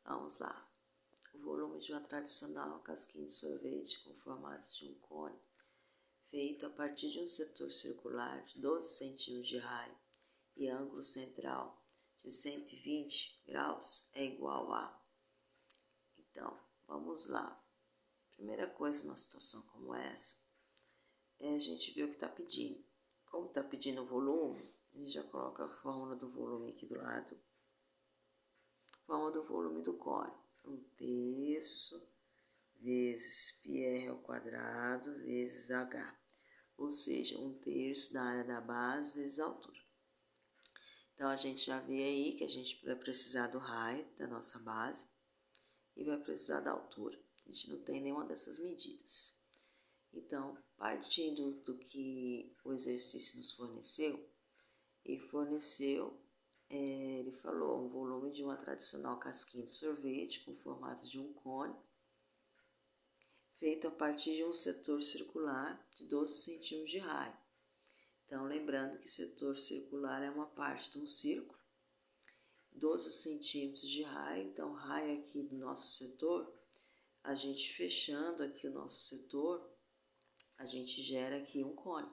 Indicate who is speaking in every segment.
Speaker 1: Vamos lá. O volume de uma tradicional casquinha de sorvete com formato de um cone, feito a partir de um setor circular de 12 centímetros de raio e ângulo central de 120 graus, é igual a... Então, vamos lá. Primeira coisa numa situação como essa, é a gente ver o que está pedindo. Como está pedindo o volume, a gente já coloca a fórmula do volume aqui do lado. Fórmula do volume do cone. 1/3 vezes πr ao quadrado vezes h. Ou seja, 1/3 da área da base vezes a altura. Então, a gente já vê aí que a gente vai precisar do raio da nossa base e vai precisar da altura. A gente não tem nenhuma dessas medidas. Então, partindo do que o exercício nos forneceu, ele falou um volume de uma tradicional casquinha de sorvete com formato de um cone, feito a partir de um setor circular de 12 centímetros de raio. Então, lembrando que setor circular é uma parte de um círculo, 12 centímetros de raio. Então, raio aqui do nosso setor, a gente fechando aqui o nosso setor, a gente gera aqui um cone.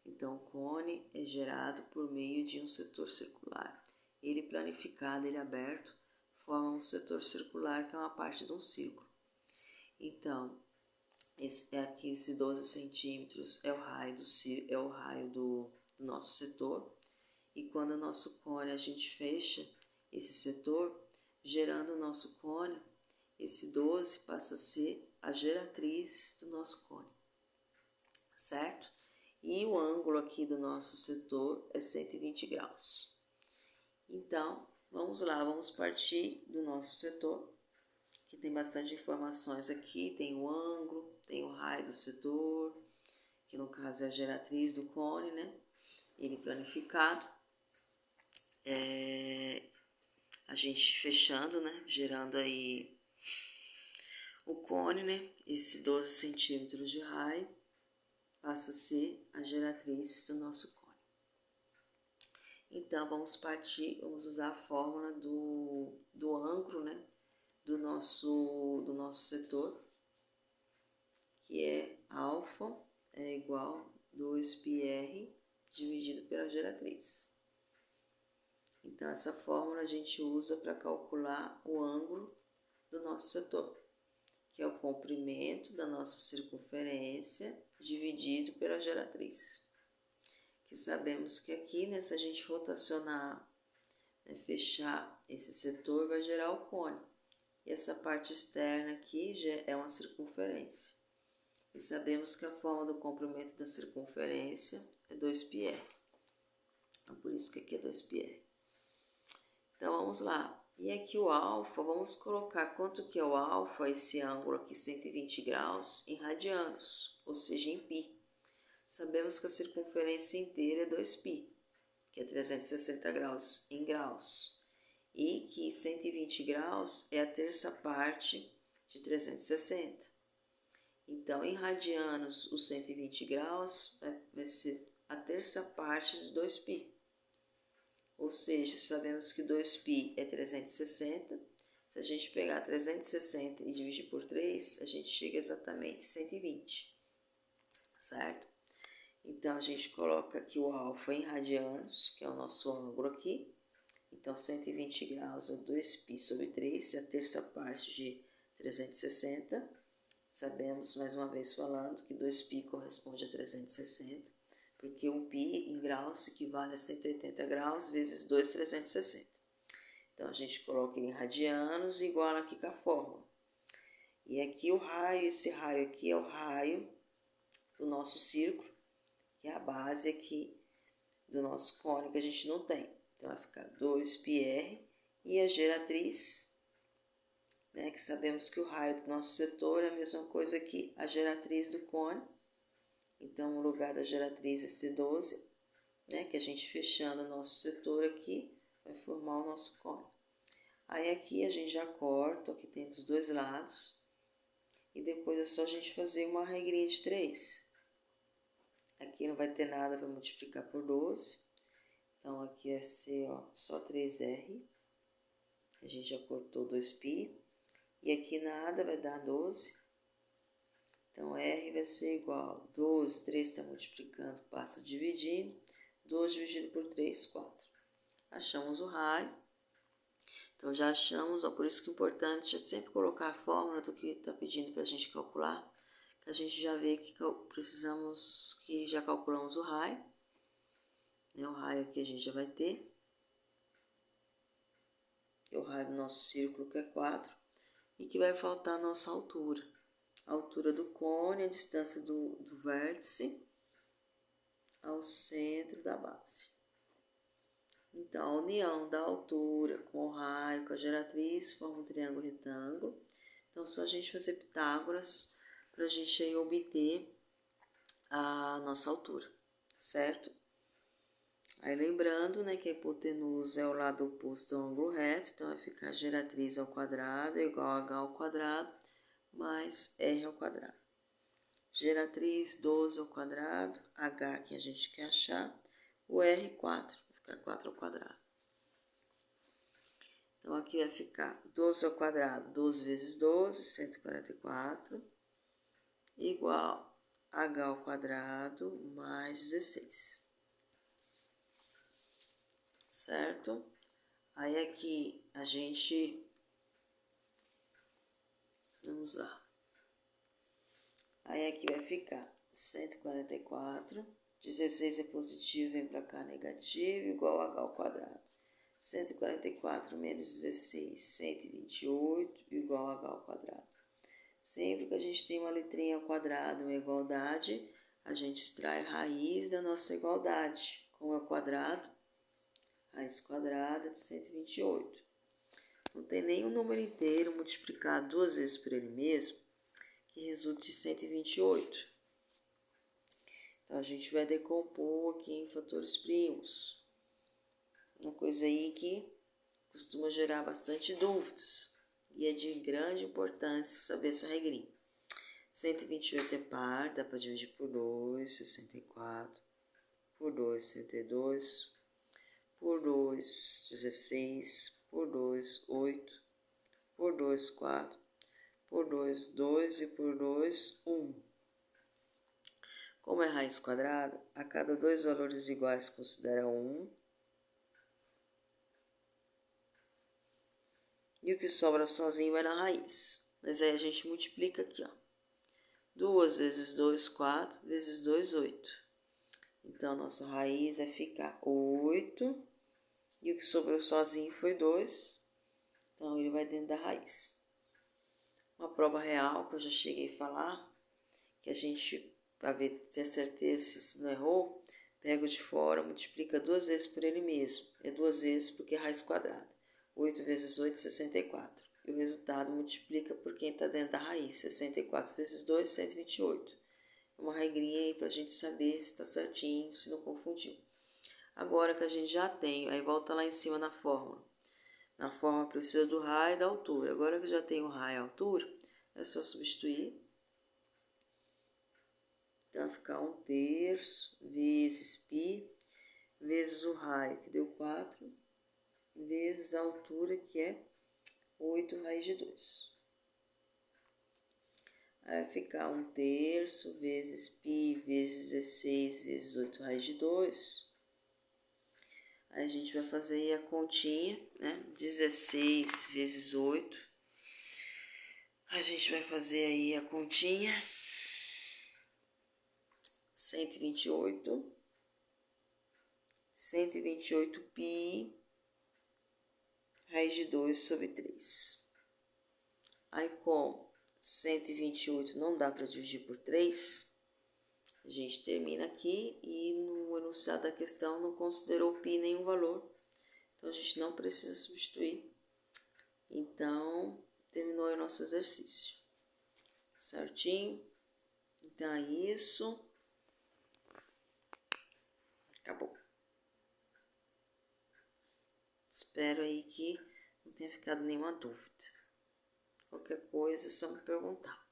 Speaker 1: Então, o cone é gerado por meio de um setor circular. Ele planificado, ele aberto, forma um setor circular que é uma parte de um círculo. Então, esse 12 centímetros é o raio do nosso setor. E quando o nosso cone, a gente fecha esse setor, gerando o nosso cone, esse 12 passa a ser a geratriz do nosso cone, certo? E o ângulo aqui do nosso setor é 120 graus. Então, vamos lá, vamos partir do nosso setor, que tem bastante informações aqui, tem o ângulo, tem o raio do setor, que no caso é a geratriz do cone, né? Ele planificado. A gente fechando, né? Gerando aí o cone, né? Esse 12 centímetros de raio passa a ser a geratriz do nosso cone. Então, vamos usar a fórmula do ângulo, né? Do nosso setor, que é alfa é igual a 2πr dividido pela geratriz. Então, essa fórmula a gente usa para calcular o ângulo do nosso setor, que é o comprimento da nossa circunferência dividido pela geratriz. Que sabemos que aqui, né, se a gente rotacionar, né, fechar esse setor, vai gerar o cone. E essa parte externa aqui já é uma circunferência. E sabemos que a forma do comprimento da circunferência é 2πr. Então, por isso que aqui é 2πr. Então, vamos lá. E aqui o alfa, vamos colocar quanto que é o alfa, esse ângulo aqui, 120 graus, em radianos, ou seja, em π. Sabemos que a circunferência inteira é 2π, que é 360 graus em graus. E que 120 graus é a terça parte de 360. Então, em radianos, os 120 graus vai ser a terça parte de 2π. Ou seja, sabemos que 2π é 360. Se a gente pegar 360 e dividir por 3, a gente chega exatamente a 120, certo? Então, a gente coloca aqui o alfa em radianos, que é o nosso ângulo aqui. Então, 120 graus é 2π sobre 3, é a terça parte de 360. Sabemos, mais uma vez falando, que 2π corresponde a 360, porque 1π em graus equivale a 180 graus vezes 2, 360. Então, a gente coloca ele em radianos e iguala aqui com a fórmula. E aqui o raio, esse raio aqui é o raio do nosso círculo, que é a base aqui do nosso cone que a gente não tem. Então, vai ficar 2πr e a geratriz, né, que sabemos que o raio do nosso setor é a mesma coisa que a geratriz do cone. Então, o lugar da geratriz é C12, né, que a gente fechando o nosso setor aqui, vai formar o nosso cone. Aí aqui a gente já corta, aqui tem dos dois lados, e depois é só a gente fazer uma regrinha de 3. Aqui não vai ter nada para multiplicar por 12. Então, aqui vai ser só 3R. A gente já cortou 2π. E aqui nada vai dar 12. Então, R vai ser igual a 12, 3 está multiplicando, passa dividindo. 12 dividido por 3, 4. Achamos o raio. Então, já achamos, ó, por isso que é importante sempre colocar a fórmula do que está pedindo para a gente calcular. Que a gente já vê que precisamos, que já calculamos o raio. O raio aqui a gente já vai ter. O raio do nosso círculo que é 4. E que vai faltar a nossa altura. A altura do cone, a distância do vértice ao centro da base. Então, a união da altura com o raio, com a geratriz, forma um triângulo retângulo. Então, só a gente fazer Pitágoras para a gente aí obter a nossa altura, certo? Aí, lembrando, né, que a hipotenusa é o lado oposto ao ângulo reto, então vai ficar geratriz ao quadrado é igual a h ao quadrado mais r ao quadrado. Geratriz 12 ao quadrado, h que a gente quer achar, o r 4, vai ficar 4 ao quadrado. Então, aqui vai ficar 12 ao quadrado, 12 vezes 12, 144, igual a h ao quadrado mais 16. Certo? Aí, aqui, a gente... Vamos lá. Aí, aqui vai ficar 144, 16 é positivo, vem para cá negativo, igual a h ao quadrado. 144 menos 16, 128, igual a h ao quadrado. Sempre que a gente tem uma letrinha ao quadrado, uma igualdade, a gente extrai a raiz da nossa igualdade. Como é o quadrado? Raiz quadrada de 128. Não tem nenhum número inteiro multiplicado 2 vezes por ele mesmo que resulte de 128. Então, a gente vai decompor aqui em fatores primos. Uma coisa aí que costuma gerar bastante dúvidas. E é de grande importância saber essa regrinha. 128 é par, dá para dividir por 2, 64. Por 2, 62. Por 2, 16. Por 2, 8. Por 2, 4. Por 2, 2 e por 2, 1. Como é raiz quadrada, a cada dois valores iguais considera 1. E o que sobra sozinho vai na raiz. Mas aí a gente multiplica aqui, ó. 2 vezes 2, 4, vezes 2, 8. Então, nossa raiz vai ficar 8. E o que sobrou sozinho foi 2. Então, ele vai dentro da raiz. Uma prova real que eu já cheguei a falar, que a gente, para ver, ter certeza se não errou, pega o de fora, multiplica 2 vezes por ele mesmo. É 2 vezes porque é raiz quadrada. 8 vezes 8, 64. E o resultado multiplica por quem está dentro da raiz. 64 vezes 2, 128. É uma regrinha aí para a gente saber se está certinho, se não confundiu. Agora que a gente já tem, aí volta lá em cima na fórmula. Na fórmula precisa do raio e da altura. Agora que já tem o raio e a altura, é só substituir. Então, vai ficar 1/3 vezes π, vezes o raio, que deu 4, vezes a altura, que é 8 raiz de 2. Aí vai ficar 1/3 vezes π vezes 16 vezes 8 raiz de 2. Aí a gente vai fazer aí a continha, né? 16 vezes 8. A gente vai fazer aí a continha. 128. 128 π raiz de 2 sobre 3. Aí, como 128 não dá para dividir por 3, a gente termina aqui e no enunciado da questão não considerou π nenhum valor. Então, a gente não precisa substituir. Então, terminou o nosso exercício. Certinho? Então, é isso. Acabou. Espero aí que não tenha ficado nenhuma dúvida. Qualquer coisa é só me perguntar.